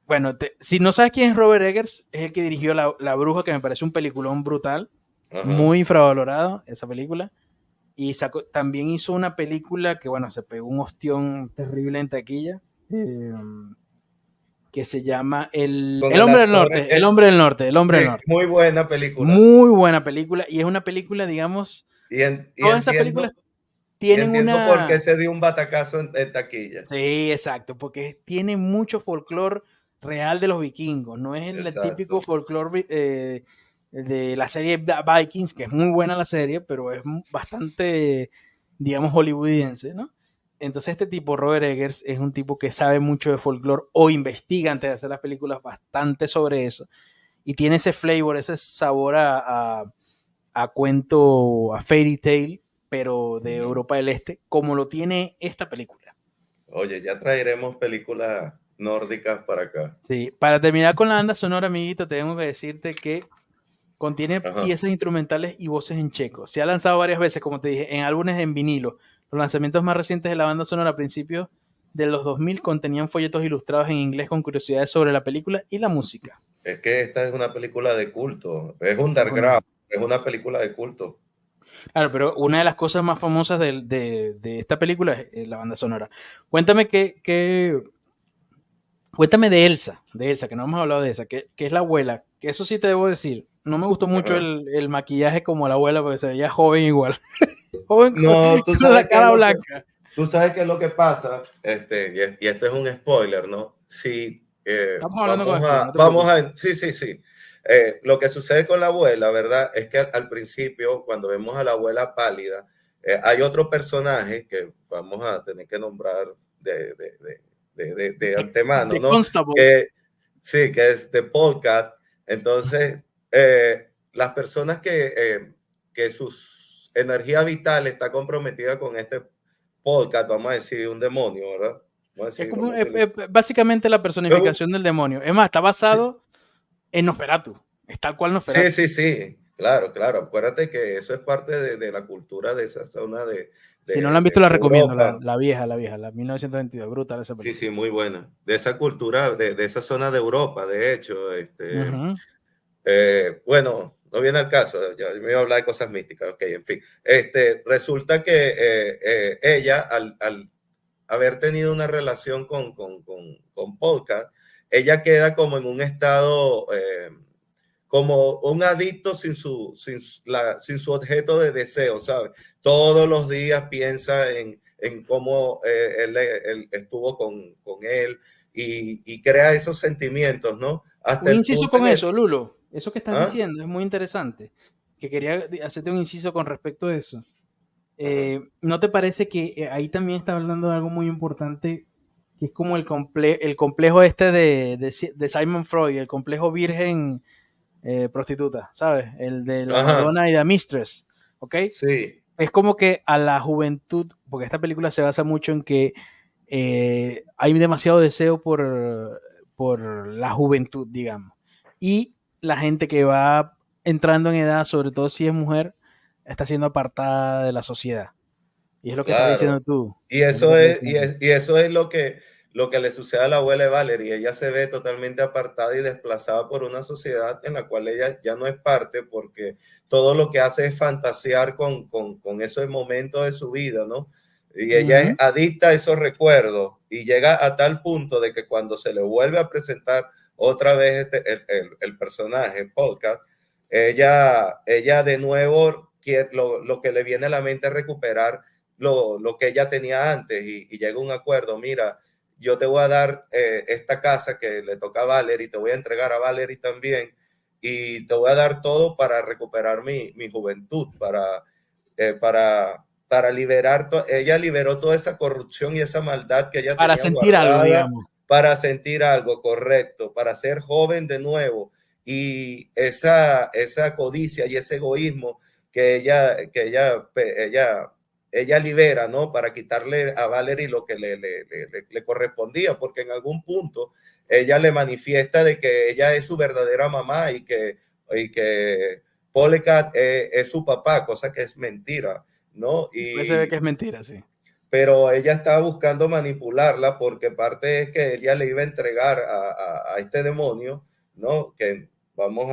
A: Bueno, si no sabes quién es Robert Eggers, es el que dirigió La Bruja, que me parece un peliculón brutal,
B: Ajá.
A: muy infravalorado esa película. Y también hizo una película que, bueno, se pegó un ostión terrible en taquilla, eh, que se llama
B: Con
A: El
B: el
A: Hombre del
B: actor,
A: Norte, El Hombre del Norte, El Hombre del Norte.
B: muy buena película.
A: Muy buena película y es una película, digamos,
B: Y
A: todas esas películas
B: y
A: tienen
B: entiendo por qué
A: una.
B: se dio un batacazo en taquilla.
A: Sí, exacto, porque tiene mucho folclore real de los vikingos, no es el típico
B: Exacto.
A: folclore de la serie Vikings, que es muy buena la serie, pero es bastante, digamos, hollywoodiense, ¿no? Entonces este tipo, Robert Eggers, es un tipo que sabe mucho de folclore o investiga antes de hacer las películas bastante sobre eso y tiene ese flavor, ese sabor a cuento, a fairy tale, pero de Europa del Este, como lo tiene esta película.
B: Oye, ya traeremos películas nórdicas para acá.
A: Sí, para terminar con la banda sonora, amiguito, tengo que decirte que contiene
B: Ajá.
A: piezas instrumentales y voces en checo. Se ha lanzado varias veces, como te dije, en álbumes en vinilo. Los lanzamientos más recientes de la banda sonora a principios de los 2000 contenían folletos ilustrados en inglés con curiosidades sobre la película y la música.
B: Es que esta es una película de culto, es
A: Bueno,
B: underground, es una película de culto.
A: claro, pero una de las cosas más famosas de esta película es la banda sonora. Cuéntame cuéntame de Elsa, que no hemos hablado de esa, que es la abuela, que eso sí te debo decir, no me gustó mucho
B: Ajá.
A: el maquillaje como la abuela, porque se veía joven igual, joven
B: No, tú
A: con la
B: sabes qué es
A: cara
B: lo que,
A: blanca.
B: tú sabes qué es lo que pasa, y esto es un spoiler, ¿no? Si
A: Estamos hablando con spoiler, no te
B: vamos
A: preocupes.
B: a, sí, sí, sí. Lo que sucede con la abuela, ¿verdad? Es que al principio, cuando vemos a la abuela pálida, hay otro personaje que vamos a tener que nombrar de, de, de antemano,
A: The
B: ¿no?
A: Constable.
B: Que sí, que es de Polkat. Entonces, las personas que sus energía vital está comprometida con este Polkat, vamos a decir, un demonio, ¿verdad? Vamos a
A: Es
B: decir,
A: como
B: vamos a utilizar.
A: básicamente la
B: Es un-
A: personificación del demonio. Es más, está
B: Sí,
A: basado en Nosferatu. Es tal cual
B: sí,
A: Nosferatu.
B: sí, sí, claro, claro. Acuérdate que eso es parte de la cultura de esa zona
A: Si no la han
B: de
A: visto, la recomiendo.
B: Europa.
A: La vieja, la 1922. Brutal esa
B: Sí,
A: película.
B: sí, muy buena. De esa cultura, de esa zona de Europa, de hecho,
A: Ujú.
B: bueno, no viene al caso, ya me iba a hablar de cosas místicas, ok, en fin. Resulta que ella, al haber tenido una relación con Polka, ella queda como en un estado, como un adicto sin su objeto de deseo, ¿sabes? Todos los días piensa en cómo él estuvo con él y crea esos sentimientos, ¿no? Hasta
A: Un
B: el
A: inciso
B: punto
A: con
B: en el...
A: eso, Lulo. Eso que estás
B: ¿Ah?
A: diciendo es muy interesante. Que quería hacerte un inciso con respecto a eso.
B: Ajá.
A: ¿No te parece que ahí también está hablando de algo muy importante, que es como el complejo este de Simon Freud, el complejo virgen prostituta, ¿sabes? El de la
B: Ajá.
A: Madonna y la Mistress, ¿ok?
B: Sí,
A: Es como que a la juventud, porque esta película se basa mucho en que hay demasiado deseo por la juventud, digamos. Y la gente que va entrando en edad, sobre todo si es mujer, está siendo apartada de la sociedad. Y es lo que estás diciendo
B: claro.
A: tú.
B: Y
A: Es lo que
B: eso
A: estás
B: es,
A: diciendo tú.
B: y eso es lo que le sucede a la abuela de Valerie. Ella se ve totalmente apartada y desplazada por una sociedad en la cual ella ya no es parte porque todo lo que hace es fantasear con esos momentos de su vida, ¿no? Y ella es
A: Ujú.
B: adicta a esos recuerdos y llega a tal punto de que cuando se le vuelve a presentar otra vez el personaje, Polka, ella de nuevo lo que le viene a la mente es recuperar lo que ella tenía antes y llega a un acuerdo, mira, yo te voy a dar esta casa que le toca a Valerie, te voy a entregar a Valerie también y te voy a dar todo para recuperar mi juventud, para liberar, ella liberó toda esa corrupción y esa maldad que ella
A: Para
B: tenía
A: sentir algo,
B: guardada
A: digamos.
B: para sentir algo correcto, para ser joven de nuevo. Y esa codicia y ese egoísmo ella libera, ¿no? Para quitarle a Valerie lo que le correspondía, porque en algún punto ella le manifiesta de que ella es su verdadera mamá y que Polecat es su papá, cosa que es mentira, ¿no?
A: Después se ve que es mentira, sí.
B: Pero ella estaba buscando manipularla porque parte es que ella le iba a entregar a este demonio, ¿no? Que vamos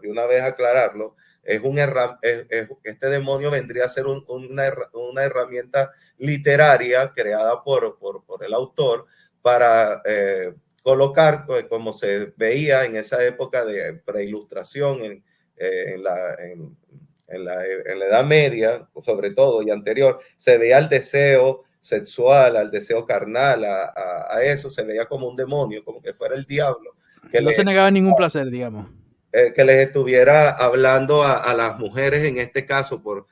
B: de una vez aclararlo, este demonio vendría a ser una herramienta literaria creada por el autor para colocar, como se veía en esa época de preilustración en la, en, en la Edad Media, sobre todo, y anterior, se veía el deseo sexual, al deseo carnal, a eso, se veía como un demonio, como que fuera el diablo, que
A: No
B: les,
A: se negaba ningún placer, digamos.
B: que les estuviera hablando a las mujeres, en este caso, por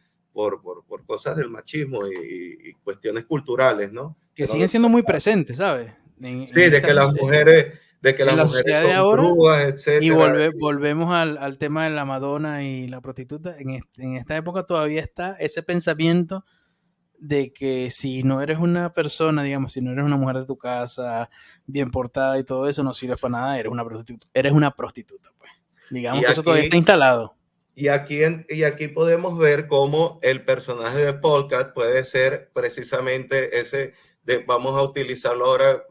B: cosas del machismo y cuestiones culturales, ¿no?
A: Que siguen siendo muy presentes, ¿sabes? En
B: Sí, de
A: esta
B: que las mujeres de que
A: En
B: las
A: la
B: mujeres
A: sociedad de
B: son
A: ahora,
B: brujas,
A: y
B: etcétera.
A: volvemos al tema de la Madonna y la prostituta. En esta época todavía está ese pensamiento de que si no eres una persona, digamos, si no eres una mujer de tu casa, bien portada y todo eso, no sirves para nada, eres una prostituta, pues. Digamos
B: Y
A: que eso todavía está
B: aquí,
A: instalado.
B: y aquí podemos ver cómo el personaje de Polkat puede ser precisamente ese, vamos a utilizarlo ahora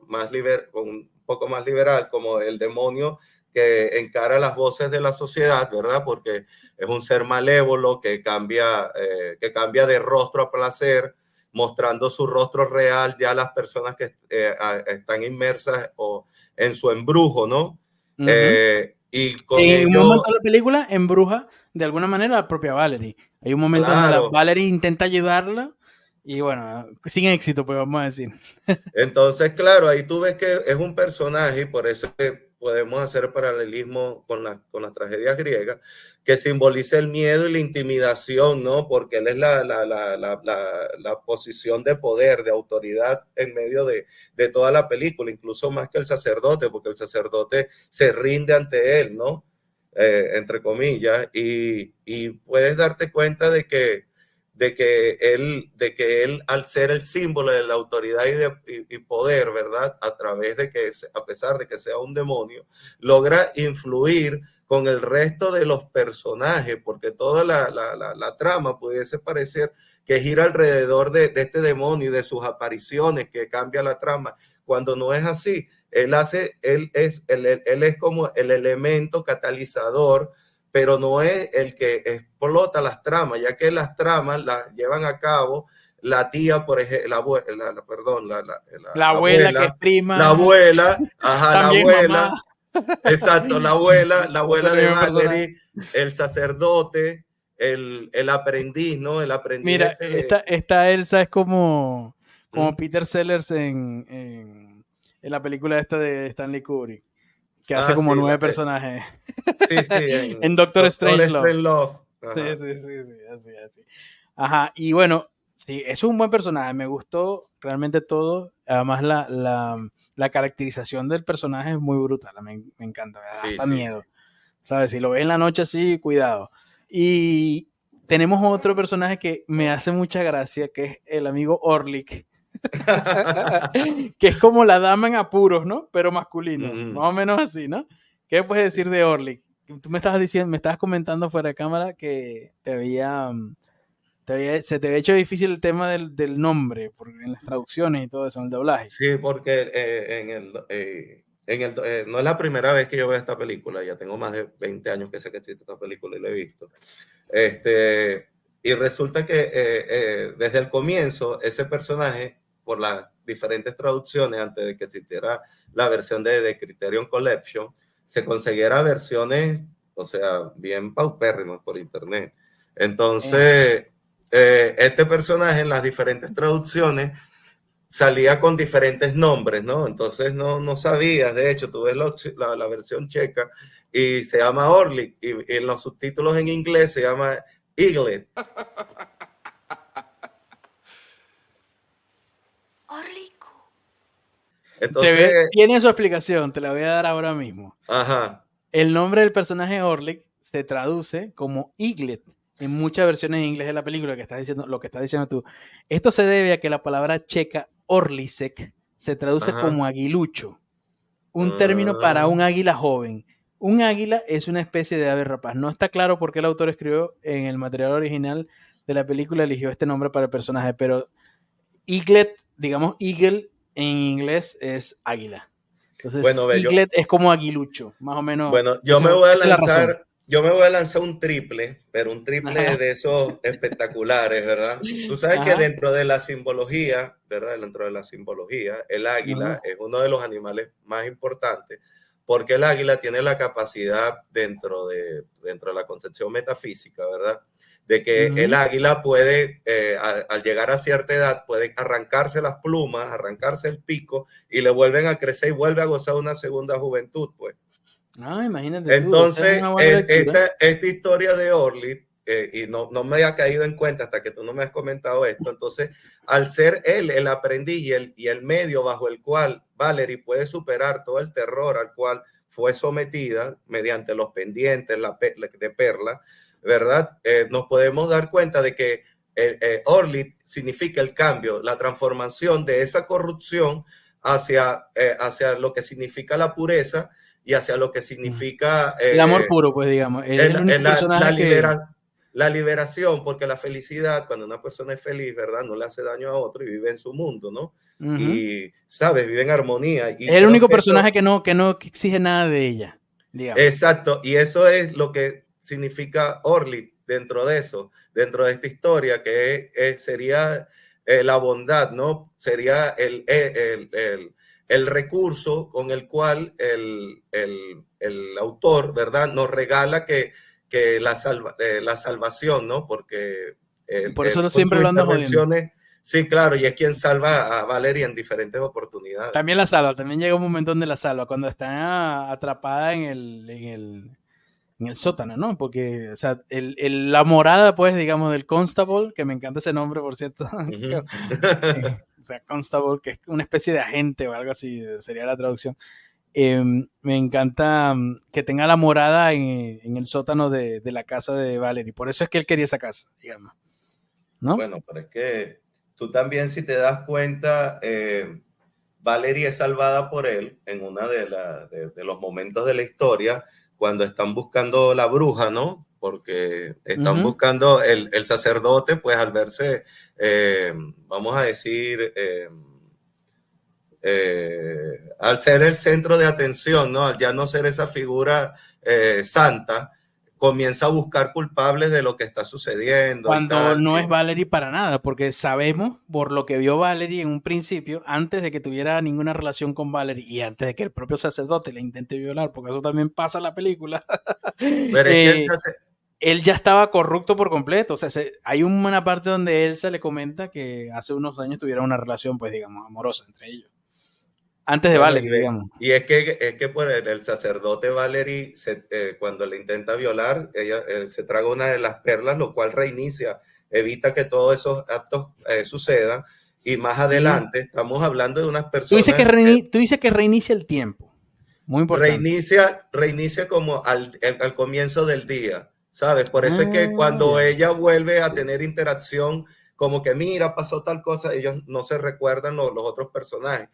B: un poco más liberal, como el demonio que encara las voces de la sociedad, ¿verdad? Porque es un ser malévolo que cambia de rostro a placer, mostrando su rostro real ya a las personas que están inmersas en su embrujo, ¿no?
A: Ujú.
B: Y con
A: En un momento
B: ello,
A: de la película embruja de alguna manera a la propia Valerie. Hay un momento donde la
B: claro.
A: Valerie intenta ayudarla y bueno, sin éxito, pues vamos a decir.
B: Entonces, claro, ahí tú ves que es un personaje y por eso es que podemos hacer paralelismo con las tragedias griegas, que simboliza el miedo y la intimidación, ¿no? Porque él es la posición de poder, de autoridad en medio de toda la película, incluso más que el sacerdote, porque el sacerdote se rinde ante él, ¿no? Entre comillas, y puedes darte cuenta de que él, al ser el símbolo de la autoridad y poder, ¿verdad? A través de que, a pesar de que sea un demonio, logra influir con el resto de los personajes, porque toda la trama pudiese parecer que gira alrededor de este demonio y de sus apariciones, que cambia la trama, cuando no es así. Él es como el elemento catalizador, pero no es el que explota las tramas, ya que las tramas las llevan a cabo la tía, por ejemplo, perdón,
A: La
B: la
A: abuela que es
B: abuela, la
A: prima,
B: abuela, ajá, la
A: también mamá.
B: abuela, exacto, la
A: Va a ser
B: abuela
A: el
B: de
A: mismo personaje.
B: Valerie, el sacerdote, el aprendiz, ¿no? El aprendiz
A: Mira,
B: este
A: esta Elsa es como
B: ¿Mm?
A: Peter Sellers en la película esta de Stanley Kubrick, que hace
B: Ah,
A: como
B: sí,
A: 9 personajes
B: sí,
A: en
B: en
A: Doctor
B: Doctor
A: Strangelove.
B: Strangelove,
A: Sí,
B: ajá,
A: sí, sí, sí, así, así. Ajá, y bueno, sí, es un buen personaje, me gustó realmente todo, además la caracterización del personaje es muy brutal, me encanta, me da
B: sí,
A: hasta
B: sí, sí.
A: miedo, ¿sabes? Si lo ves en la noche así, cuidado. Y tenemos otro personaje que me hace mucha gracia, que es el amigo Orlick, que es como la dama en apuros, ¿no? Pero masculino, más
B: Mm.
A: o menos así, ¿no? ¿Qué puedes decir de Orlick? Tú me estabas diciendo, me estabas comentando fuera de cámara que se te había hecho difícil el tema del nombre, porque en las traducciones y todo eso, en el doblaje.
B: Sí, porque no es la primera vez que yo veo esta película, ya tengo más de 20 años que sé que existe esta película y la he visto. Y resulta que desde el comienzo, ese personaje, por las diferentes traducciones, antes de que existiera la versión de Criterion Collection, se consiguiera versiones, o sea, bien paupérrimas por internet.
A: Eh,
B: Entonces, este personaje en las diferentes traducciones salía con diferentes nombres, ¿no? Entonces no sabías, de hecho, tú ves la versión checa y se llama Orlik, y en los subtítulos en inglés se llama Eaglet.
C: Orliku.
B: Entonces,
A: Tiene su explicación, te la voy a dar ahora mismo.
B: ajá,
A: El nombre del personaje Orlick se traduce como Eaglet en muchas versiones en inglés de la película que estás diciendo, lo que estás diciendo tú. Esto se debe a que la palabra checa Orlisek se traduce
B: ajá.
A: como aguilucho, un término para
B: Ah,
A: un águila joven. Un águila es una especie de ave rapaz. No está claro por qué el autor escribió en el material original de la película, eligió este nombre para el personaje, pero Eaglet, digamos Eagle en inglés es águila. Entonces,
B: bueno, ve,
A: Eaglet es como aguilucho, más o menos.
B: bueno,
A: Esa es la razón.
B: yo me voy a lanzar un triple, pero un triple
A: Ajá,
B: de esos espectaculares, ¿verdad? Tú sabes que
A: ajá,
B: dentro de la simbología, ¿verdad? Dentro de la simbología, el águila
A: ajá.
B: es uno de los animales más importantes, porque el águila tiene la capacidad dentro de la concepción metafísica, ¿verdad? De que el
A: Ujú.
B: águila puede, al llegar a cierta edad, puede arrancarse las plumas, arrancarse el pico y le vuelven a crecer y vuelve a gozar de una segunda juventud, pues.
A: Ah, imagínate tú, esa es
B: Entonces,
A: una buena lectura.
B: esta historia de Orly, y no me había caído en cuenta hasta que tú no me has comentado esto, entonces, al ser él el aprendiz y el medio bajo el cual Valerie puede superar todo el terror al cual fue sometida mediante los pendientes de perla, ¿verdad? Nos podemos dar cuenta de que Orlit significa el cambio, la transformación de esa corrupción hacia lo que significa la pureza y hacia lo que significa
A: el amor puro, pues digamos. Él es el único personaje que...
B: la liberación, porque la felicidad, cuando una persona es feliz, ¿verdad? No le hace daño a otro y vive en su mundo, ¿no? Y, ¿sabes? Vive en armonía. Y
A: es el único personaje que no exige nada de ella, digamos.
B: Exacto, y eso es lo que significa Orlit dentro de eso, dentro de esta historia, que sería la bondad, ¿no? Sería el recurso con el cual el autor, ¿verdad? Nos regala que la salvación, ¿no? Porque
A: por eso siempre lo anda jodiendo.
B: Sí, claro, y es quien salva a Valeria en diferentes oportunidades.
A: También la salva, también llega un momento donde la salva, cuando está atrapada en el sótano, ¿no? Porque, o sea, la morada, pues, digamos, del Constable, que me encanta ese nombre, por cierto. O sea, Constable, que es una especie de agente o algo así, sería la traducción. Me encanta que tenga la morada en el sótano de la casa de Valerie. Por eso es que él quería esa casa, digamos. ¿No?
B: Bueno, pero es que tú también, si te das cuenta, Valerie es salvada por él en uno de los momentos de la historia, cuando están buscando la bruja, ¿no? Porque están buscando el sacerdote, pues al verse, vamos a decir, al ser el centro de atención, ¿no? Al ya no ser esa figura santa, comienza a buscar culpables de lo que está sucediendo.
A: Cuando no es Valerie para nada, porque sabemos, por lo que vio Valerie en un principio, antes de que tuviera ninguna relación con Valerie y antes de que el propio sacerdote le intente violar, porque eso también pasa en la película,
B: pero es que
A: él ya estaba corrupto por completo. O sea, hay una parte donde Elsa le comenta que hace unos años tuvieron una relación, pues digamos, amorosa entre ellos. Antes de Valerie, digamos.
B: Y es que por el sacerdote Valerie, cuando le intenta violar, ella se traga una de las perlas, lo cual reinicia, evita que todos esos actos sucedan. Y más adelante, estamos hablando de unas personas...
A: Tú dices que reinicia el tiempo. Muy importante.
B: Reinicia como al comienzo del día, ¿sabes? Por eso es que cuando ella vuelve a tener interacción, como que mira, pasó tal cosa, ellos no se recuerdan los otros personajes.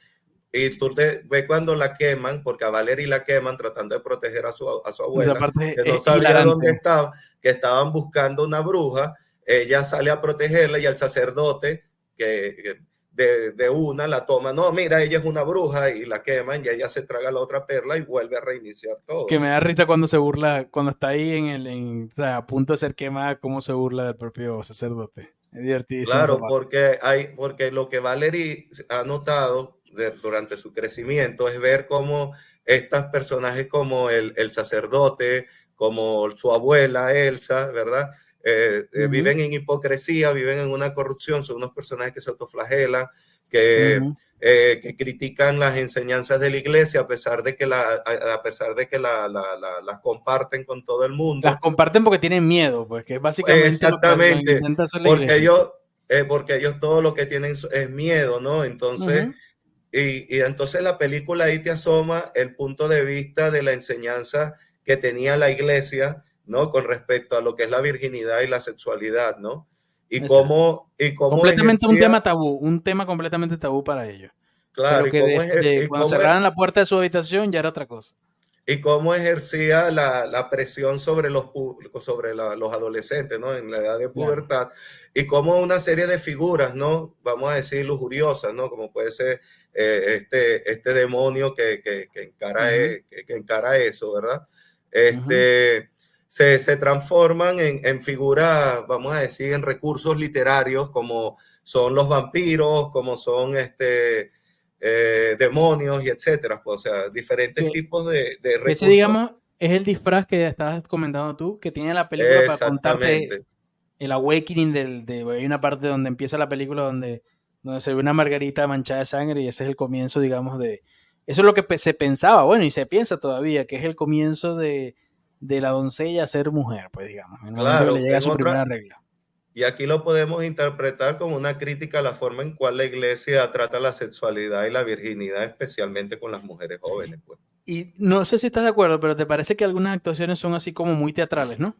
B: Y tú ves cuando la queman, porque a Valerie la queman tratando de proteger a su abuela, que no sabía dónde estaba, que estaban buscando una bruja. Ella sale a protegerla y el sacerdote, que de una la toma, no, mira, ella es una bruja, y la queman y ella se traga la otra perla y vuelve a reiniciar todo.
A: Que me da risa cuando se burla, cuando está ahí o sea, a punto de ser quemada, cómo se burla del propio sacerdote. Es divertidísimo.
B: Claro, porque lo que Valerie ha notado durante su crecimiento es ver cómo estos personajes como el sacerdote, como su abuela Elsa, ¿verdad? Viven en hipocresía, viven en una corrupción, son unos personajes que se autoflagelan, que critican las enseñanzas de la iglesia a pesar de que las comparten con todo el mundo.
A: Las comparten porque tienen miedo, pues que es básicamente
B: exactamente, lo que intenta hacer la iglesia. Porque ellos todo lo que tienen es miedo, ¿no? Entonces, y entonces la película ahí te asoma el punto de vista de la enseñanza que tenía la iglesia, ¿no? Con respecto a lo que es la virginidad y la sexualidad, ¿no? Y cómo
A: completamente ejercía, un tema completamente tabú para ellos. Claro, pero que cuando cerraran la puerta de su habitación ya era otra cosa.
B: Y cómo ejercía la presión sobre los adolescentes, ¿no? En la edad de pubertad. Y cómo una serie de figuras, ¿no? Vamos a decir lujuriosas, ¿no? Como puede ser este demonio que encara eso, ¿verdad? Se transforman en figuras, vamos a decir, en recursos literarios, como son los vampiros, como son demonios y etcétera, pues, o sea, diferentes tipos de recursos.
A: Ese, digamos, es el disfraz que estabas comentando tú, que tiene la película para contarte el awakening hay una parte donde empieza la película donde se ve una margarita manchada de sangre y ese es el comienzo, digamos, eso es lo que se pensaba, bueno, y se piensa todavía, que es el comienzo de la doncella a ser mujer, pues digamos, en el momento que le llega su primera regla.
B: Y aquí lo podemos interpretar como una crítica a la forma en cual la iglesia trata la sexualidad y la virginidad, especialmente con las mujeres jóvenes, pues.
A: Y no sé si estás de acuerdo, pero te parece que algunas actuaciones son así como muy teatrales, ¿no?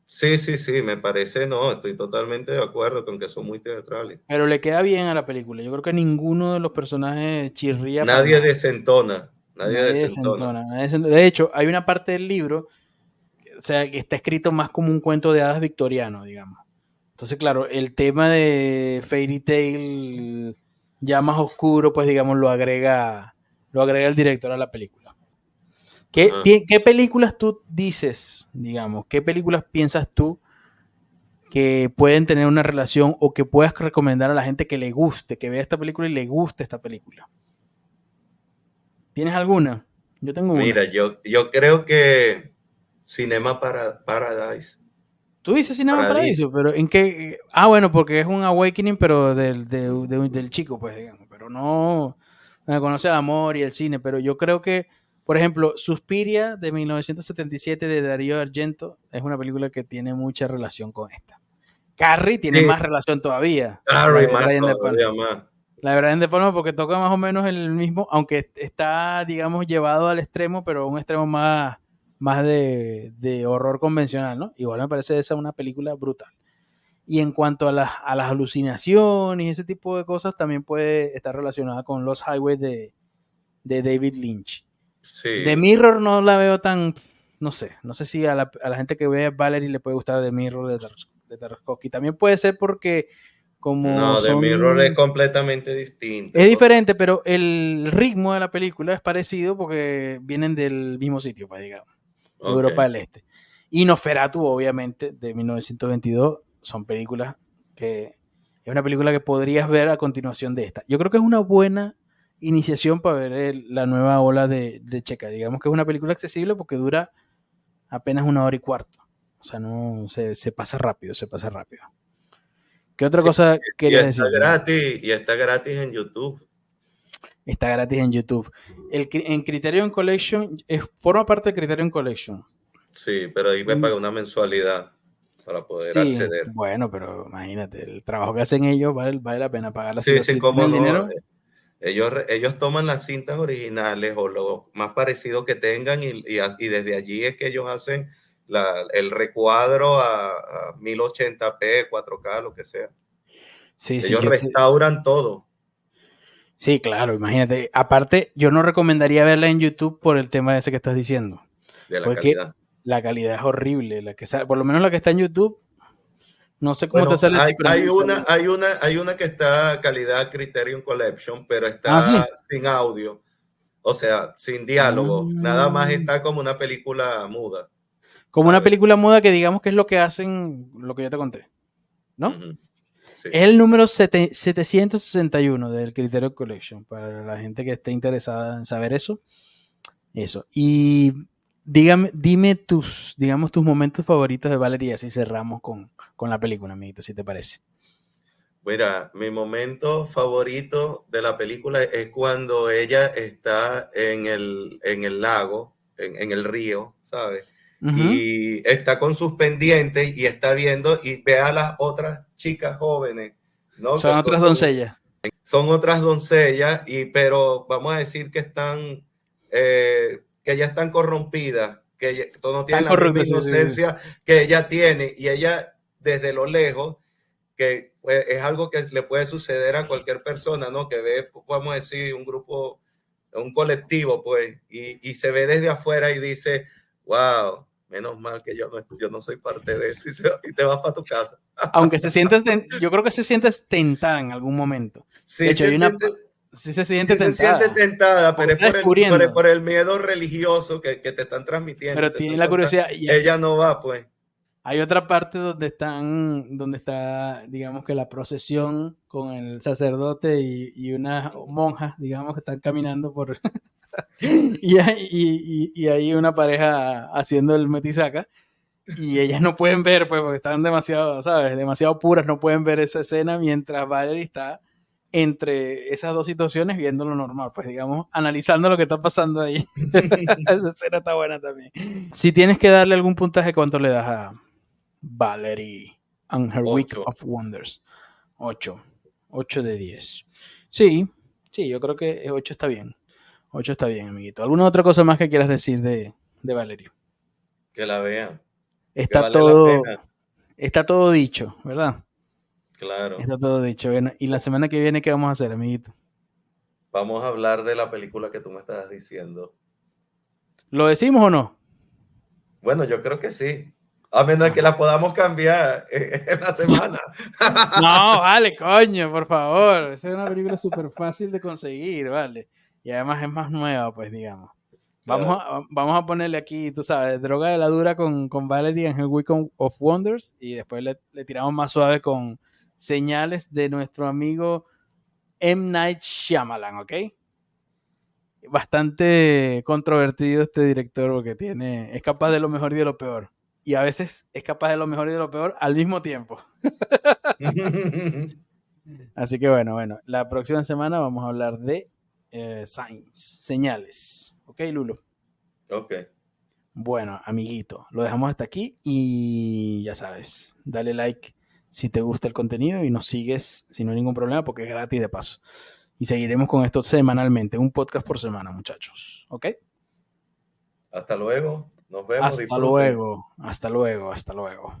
B: Sí, sí, sí, me parece, no, estoy totalmente de acuerdo con que son muy teatrales.
A: Pero le queda bien a la película. Yo creo que ninguno de los personajes chirría para
B: Nadie
A: nada.
B: desentona, nadie
A: Nadie
B: desentona.
A: desentona. De hecho, hay una parte del libro, o sea, que está escrito más como un cuento de hadas victoriano, digamos. Entonces, claro, el tema de Fairy Tail ya más oscuro, pues digamos, lo agrega el director a la película.
B: Ajá.
A: ¿Qué películas tú dices, digamos, qué películas piensas tú que pueden tener una relación o que puedas recomendar a la gente que le guste, que vea esta película y le guste esta película? ¿Tienes alguna? Yo tengo una.
B: Mira, yo creo que Paradise,
A: Tú dices Cinema
B: Paradiso.
A: Paradiso, pero ¿en qué? Ah, bueno, porque es un awakening, pero del chico, pues, digamos. Pero no conoce el amor y el cine. Pero yo creo que, por ejemplo, Suspiria de 1977 de Darío Argento es una película que tiene mucha relación con esta. Carrie tiene
B: Sí,
A: más relación todavía. La
B: Harry
A: de
B: más
A: Brian De Palma.
B: todavía más.
A: La de Brian De Palma porque toca más o menos el mismo, aunque está, digamos, llevado al extremo, pero un extremo más de horror convencional, ¿no? Igual me parece esa una película brutal. Y en cuanto a las alucinaciones y ese tipo de cosas, también puede estar relacionada con Los Highways de David Lynch. The
B: Sí,
A: Mirror no la veo tan, no sé si a la gente que ve a Valerie le puede gustar The Mirror de Tarkovsky. También puede ser porque como
B: no, The Mirror es
A: son
B: completamente distinta.
A: es diferente, pero el ritmo de la película es parecido porque vienen del mismo sitio, pues, digamos, de
B: Ok.
A: Europa del Este. Y Nosferatu, obviamente, de 1922, son películas que es una película que podrías ver a continuación de esta. Yo creo que es una buena iniciación para ver la nueva ola de Checa. Digamos que es una película accesible porque dura apenas 1 hora y cuarto. O sea, no se pasa rápido, se pasa rápido. ¿Qué otra
B: Sí,
A: cosa querías decirme?
B: y está gratis en YouTube.
A: Está gratis en YouTube. En Criterion Collection, forma parte de Criterion Collection.
B: Sí, pero ahí me
A: Y
B: pagué una mensualidad para poder
A: sí,
B: acceder.
A: bueno, pero imagínate, el trabajo que hacen ellos vale la pena pagarla
B: Sí, sí,
A: si tienen
B: cómo
A: el
B: no.
A: dinero.
B: Ellos toman las cintas originales o lo más parecido que tengan y desde allí es que ellos hacen el recuadro a 1080p, 4K, lo que sea.
A: Sí, sí,
B: Ellos restauran todo
A: sí, claro, imagínate. Aparte, yo no recomendaría verla en YouTube por el tema ese que estás diciendo,
B: de la
A: porque
B: calidad.
A: la calidad es horrible. Por lo menos la que está en YouTube, no sé cómo te
B: Bueno,
A: sale a ti, pero me sale.
B: hay una que está calidad Criterion Collection, pero
A: Ah,
B: está
A: sí.
B: sin audio, o sea, sin diálogo. Nada más
A: Mm.
B: está como una película muda,
A: Como una
B: ¿sabes?
A: película muda que digamos que es lo que hacen, lo que yo te conté, ¿no?
B: Ujú,
A: Es
B: sí.
A: el número 761 del Criterio Collection, para la gente que esté interesada en saber eso. Eso. Y dime digamos, tus momentos favoritos de Valerie, así cerramos con la película, amiguito, si te parece.
B: Mira, mi momento favorito de la película es cuando ella está en el lago, en el río, ¿sabes?
A: Ujú.
B: Y está con sus pendientes y está viendo y ve a las otras chicas jóvenes, ¿no?
A: Son otras doncellas.
B: Son otras doncellas, pero vamos a decir que que ya están corrompidas, que no
A: Tan
B: tienen la misma
A: corruptas, sí, sí, sí.
B: inocencia que ella tiene, y ella desde lo lejos, que pues, es algo que le puede suceder a cualquier persona, ¿no? Que ve, vamos a decir, un grupo, un colectivo, pues, y se ve desde afuera y dice, wow, menos mal que yo no soy parte de eso, y te vas para tu casa.
A: Aunque yo creo que se siente tentada en algún momento. De
B: Sí
A: hecho,
B: se siente,
A: sí se siente
B: sí se siente
A: tentada,
B: tentada, pero
A: porque
B: es
A: está descubriendo,
B: por el miedo religioso que te están transmitiendo y
A: pero
B: te
A: tiene
B: están
A: la
B: contando.
A: curiosidad.
B: Ella no va, pues.
A: Hay otra parte donde está, digamos que la procesión con el sacerdote y unas monjas, digamos, que están caminando por y hay una pareja haciendo el metisaca y ellas no pueden ver, pues, porque están demasiado, ¿sabes? Demasiado puras, no pueden ver esa escena mientras Valerie está entre esas dos situaciones viendo lo normal, pues, digamos, analizando lo que está pasando ahí. Esa escena está buena también. Si tienes que darle algún puntaje, ¿cuánto le das a Valerie? and Her Week
B: 8.
A: of Wonders. 8. 8 de 10. Sí, sí, yo creo que 8 está bien. 8 está bien, amiguito. ¿Alguna otra cosa más que quieras decir de Valerie?
B: Que la vean, que
A: Está
B: vale la
A: todo,
B: pena.
A: está todo dicho, ¿verdad?
B: Claro.
A: Está todo dicho. Bueno, y la semana que viene, ¿qué vamos a hacer, amiguito?
B: Vamos a hablar de la película que tú me estabas diciendo.
A: ¿Lo decimos o no?
B: Bueno, yo creo que sí. A menos que
A: Ajá.
B: la podamos cambiar en la semana.
A: No, vale, coño, por favor. Esa es una película súper fácil de conseguir, vale. Y además es más nueva, pues, digamos.
B: Claro.
A: Vamos a ponerle aquí, tú sabes, droga de la dura con Valerie and Her Week of Wonders y después le tiramos más suave con señales de nuestro amigo M. Night Shyamalan, ¿ok? Bastante controvertido este director porque es capaz de lo mejor y de lo peor. Y a veces es capaz de lo mejor y de lo peor al mismo tiempo. Así que bueno, la próxima semana vamos a hablar de signs, señales. ¿Ok, Lulo?
B: Ok,
A: Bueno, amiguito, lo dejamos hasta aquí y ya sabes, dale like si te gusta el contenido y nos sigues sin ningún problema porque es gratis de paso. Y seguiremos con esto semanalmente, un podcast por semana, muchachos. ¿Ok?
B: hasta luego. Nos vemos,
A: Hasta
B: disfruten.
A: luego, hasta luego, hasta luego.